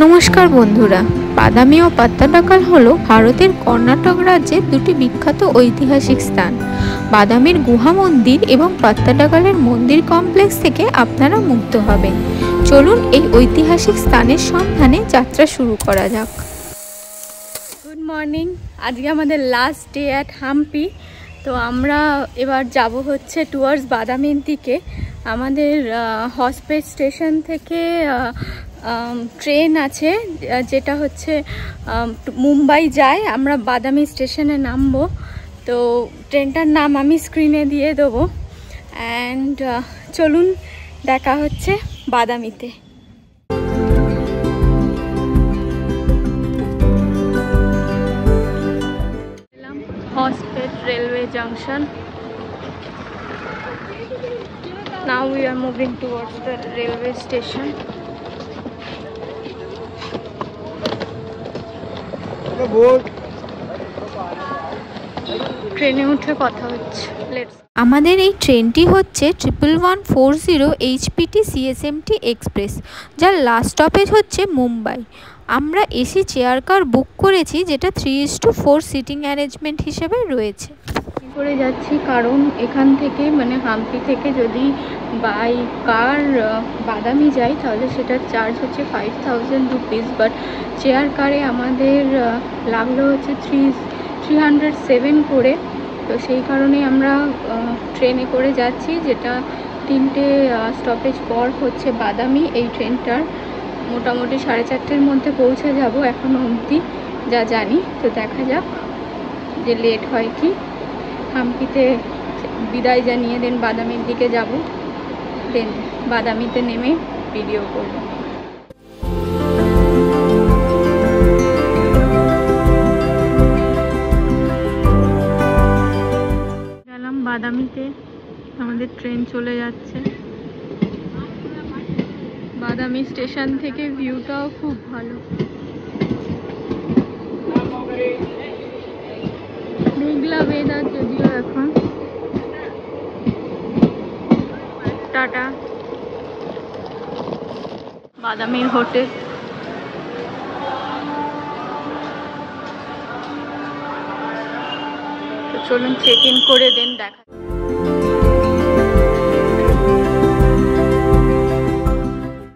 নমস্কার বন্ধুরা, বাদামি ও পাত্তাডাকাল হলো ভারতের কর্ণাটক রাজ্যের দুটি বিখ্যাত ঐতিহাসিক স্থান। বাদামির গুহা মন্দির এবং পাত্তাডাকালের মন্দির কমপ্লেক্স থেকে আপনারা মুগ্ধ হবেন। চলুন এই ঐতিহাসিক স্থানের সন্ধানে যাত্রা শুরু করা যাক। গুড মর্নিং, আজকে আমাদের লাস্ট ডে অ্যাট হাম্পি। তো আমরা এবার যাব হচ্ছে টুয়ার্ডস বাদামির দিকে। আমাদের হসপেট স্টেশন থেকে ট্রেন আছে যেটা হচ্ছে মুম্বাই যায়। আমরা বাদামি স্টেশনে নামবো। তো ট্রেনটার নাম আমি স্ক্রিনে দিয়ে দেবো। অ্যান্ড চলুন দেখা হচ্ছে বাদামিতে। Hospet railway junction. Now we are moving towards the railway station. ট্রেনে উঠে কথা হচ্ছে। আমাদের এই ট্রেনটি হচ্ছে 1140 HPT CSMT এক্সপ্রেস, যার লাস্ট স্টপেজ হচ্ছে মুম্বাই। আমরা এসি চেয়ার কার বুক করেছি, যেটা 3:4 সিটিং অ্যারেঞ্জমেন্ট হিসেবে রয়েছে। করে যাচ্ছি কারণ এখান থেকে মানে হাম্পি থেকে যদি বাই কার বাদামি যাই তাহলে সেটার চার্জ হচ্ছে 5000 রুপিস, বাট চেয়ার কারে আমাদের লাগলো হচ্ছে 307 করে। তো সেই কারণে আমরা ট্রেনে করে যাচ্ছি, যেটা 3টে স্টপেজ পর হচ্ছে বাদামি। এই ট্রেনটার মোটামুটি 4:30-র মধ্যে পৌঁছে যাব এখনো অবধি যা জানি। তো দেখা যাক যে লেট হয় কি। হাম্পিতে বিদায় জানিয়ে দেন বাদামির দিকে যাব, দেন বাদামিতে নেমে ভিডিও করব। গেলাম বাদামিতে, আমাদের ট্রেন চলে যাচ্ছে। বাদামি স্টেশন থেকে ভিউটাও খুব ভালো। মেঘলা ওয়েদার যদিও এখন। টাটা। বাদামির হোটেল। তো চলুন চেক ইন করে দেন দেখা।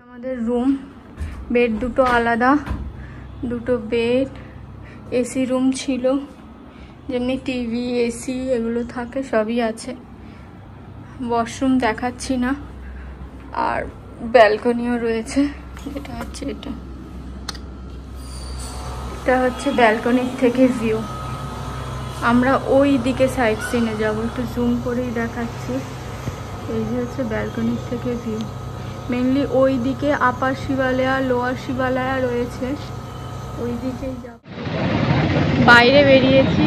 আমাদের রুম, বেড দুটো আলাদা, দুটো বেড, এসি রুম ছিল, যেমনি টিভি এসি এগুলো থাকে সবই আছে। ওয়াশরুম দেখাচ্ছি না, আর ব্যালকনিও রয়েছে, যেটা হচ্ছে এটা হচ্ছে ব্যালকনির থেকে ভিউ। আমরা ওই দিকে সাইড সিনে যাবো, একটু জুম করেই দেখাচ্ছি। এই যে হচ্ছে ব্যালকনির থেকে ভিউ। মেনলি ওই দিকে আপার শিবালয়া লোয়ার শিবালয়া রয়েছে, ওই দিকেই যাব। বাইরে বেরিয়েছি,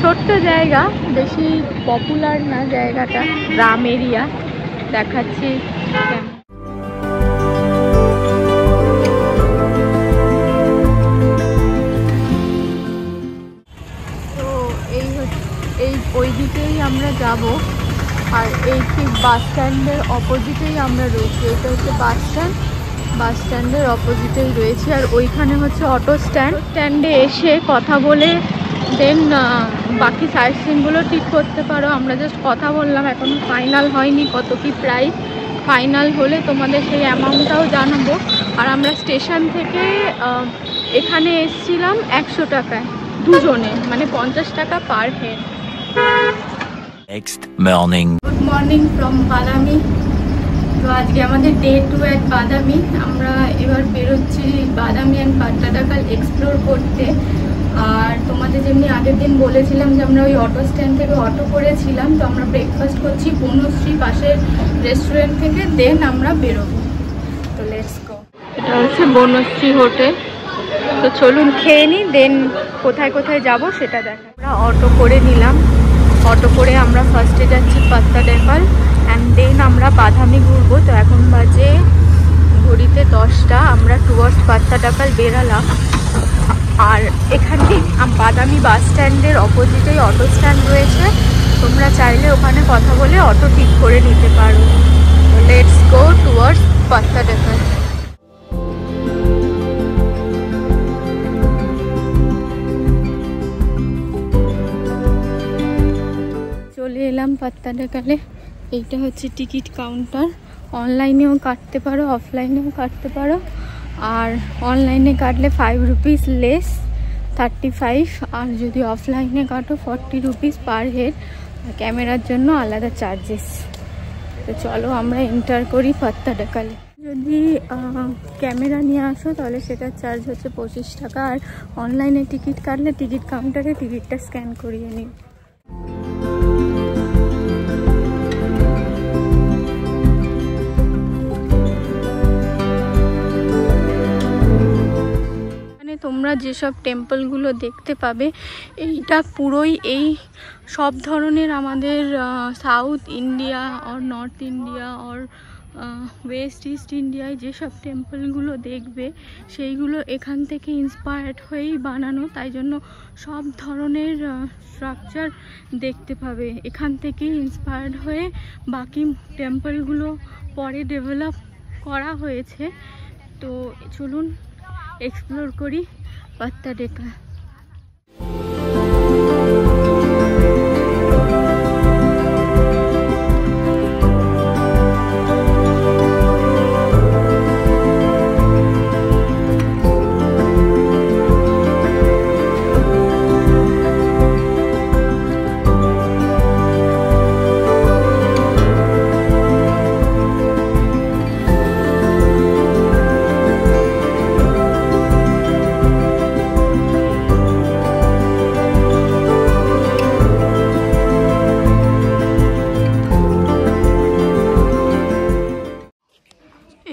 ছোট্ট জায়গা, বেশি পপুলার না জায়গাটা, গ্রাম এরিয়া। দেখাচ্ছি। তো এই ওই দিকেই আমরা যাব, আর এই ঠিক বাস স্ট্যান্ডের অপোজিটেই আমরা রয়েছি। এটা হচ্ছে বাস স্ট্যান্ড, বাস স্ট্যান্ডের অপোজিটেই রয়েছি। আর ওইখানে হচ্ছে অটো স্ট্যান্ড। স্ট্যান্ডে এসে কথা বলে দেন বাকি সাইড সিনগুলো ঠিক করতে পারো। আমরা জাস্ট কথা বললাম, এখনো ফাইনাল হয়নি কত কি প্রাইস। ফাইনাল হলে তোমাদের সেই অ্যামাউন্টটাও জানাবো। আর আমরা স্টেশন থেকে এখানে এসছিলাম 100 টাকায় দুজনে, মানে 50 টাকা per head. Next morning. Good morning from বাদামি। তো আজকে আমাদের ডে 2 অ্যাট বাদামি। আমরা এবার বেরোচ্ছি বাদামি অ্যান্ড পাত্তাডাকাল এক্সপ্লোর করতে। আর তোমাদের যেমনি আগের দিন বলেছিলাম যে আমরা ওই অটো স্ট্যান্ড থেকে অটো করেছিলাম, তো আমরা ব্রেকফাস্ট করছি বনশ্রী পাশের রেস্টুরেন্ট থেকে, দেন আমরা বেরোবো। তো লেটস গো। এটা হচ্ছে বনশ্রী হোটেল। তো চলুন খেয়ে নিই, দেন কোথায় কোথায় যাব সেটা দেখা। আমরা অটো করে নিলাম, অটো করে আমরা ফার্স্টে যাচ্ছি পাত্তাডাকাল, অ্যান্ড দেন আমরা বাদামি ঘুরবো। তো এখন বাজে ঘড়িতে 10টা। আমরা টুয়ার্ডস পাত্তাডাকাল বেরালাম। আর এখানে বাদামি বাস স্ট্যান্ডের অপোজিটেই অটো স্ট্যান্ড রয়েছে, তোমরা চাইলে ওখানে কথা বলে অটো ঠিক করে নিতে পারো। Let's go towards Pattadakal. এলাম পাত্তাডাকালে। এইটা হচ্ছে টিকিট কাউন্টার। অনলাইনেও কাটতে পারো, অফলাইনেও কাটতে পারো। আর অনলাইনে কাটলে 5 রুপিস লেস, 35। আর যদি অফলাইনে কাটো 40 রুপিস পার হেড। ক্যামেরার জন্য আলাদা চার্জেস। তো চলো আমরা এন্টার করি পাত্তাডাকালে। যদি ক্যামেরা নিয়ে আসো তাহলে সেটার চার্জ হচ্ছে 25 টাকা। আর অনলাইনে টিকিট কাটলে টিকিট কাউন্টারে টিকিটটা স্ক্যান করিয়ে নিই। তোমরা যেসব টেম্পলগুলো দেখতে পাবে এইটা পুরোই এই সব ধরনের আমাদের সাউথ ইন্ডিয়া আর নর্থ ইন্ডিয়া আর ওয়েস্ট ইস্ট ইন্ডিয়ায় যেসব টেম্পলগুলো দেখবে সেইগুলো এখান থেকে ইন্সপায়ার্ড হয়েই বানানো। তাই জন্য সব ধরনের স্ট্রাকচার দেখতে পাবে এখান থেকেই ইন্সপায়ার্ড হয়ে বাকি টেম্পলগুলো পরে ডেভেলপ করা হয়েছে। তো চলুন এক্সপ্লোর করি পাত্তাডাকা।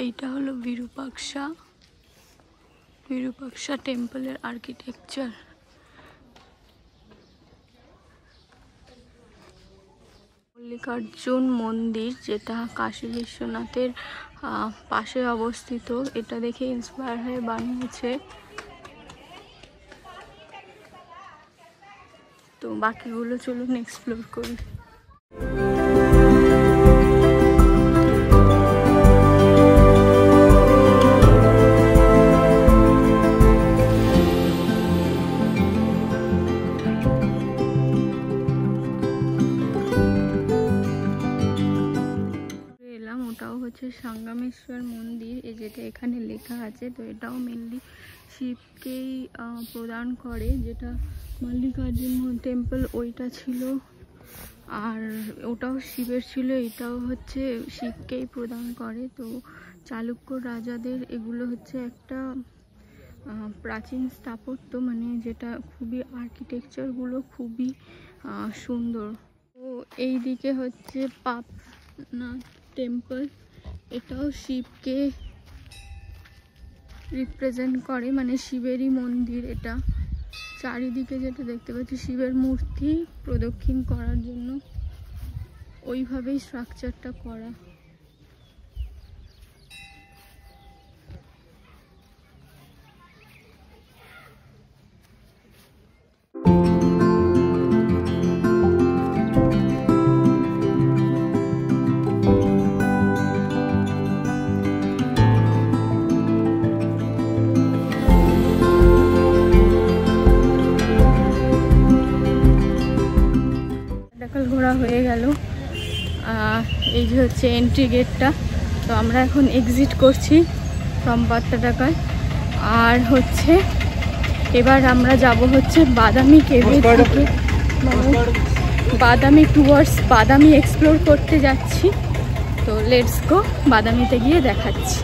এইটা হলো বিরূপাক্ষা টেম্পলের আর্কিটেকচার। মল্লিকার্জুন মন্দির, যেটা কাশী বিশ্বনাথের পাশে অবস্থিত, এটা দেখে ইন্সপায়ার হয়ে বানিয়েছে। তো বাকিগুলো চলুন এক্সপ্লোর করি। ওটাও হচ্ছে সংগমেশ্বর মন্দির, যেটা এখানে লেখা আছে। তো এটাও মেনলি শিবকেই প্রদান করে, যেটা মল্লিকার্জুন টেম্পল ওইটা ছিল আর ওটাও শিবের ছিল, এটাও হচ্ছে শিবকেই প্রদান করে। তো চালুক্য রাজাদের এগুলো হচ্ছে একটা প্রাচীন স্থাপত্য, মানে যেটা খুবই আর্কিটেকচারগুলো খুবই সুন্দর। তো এই দিকে হচ্ছে পাপনাথ টেম্পল, এটাও শিবকে রিপ্রেজেন্ট করে, মানে শিবেরই মন্দির এটা। চারিদিকে যেটা দেখতে পাচ্ছি শিবের মূর্তি প্রদক্ষিণ করার জন্য ওইভাবেই স্ট্রাকচারটা করা। ঘোরা হয়ে গেল। এই যে হচ্ছে এন্ট্রি গেটটা। তো আমরা এখন এক্সিট করছি ফ্রম পাত্তাডাকা। আর হচ্ছে এবার আমরা যাব হচ্ছে বাদামি কেভের দিকে, বাদামি টুয়ার্ডস বাদামি এক্সপ্লোর করতে যাচ্ছি। তো লেটস গো, বাদামিতে গিয়ে দেখাচ্ছি।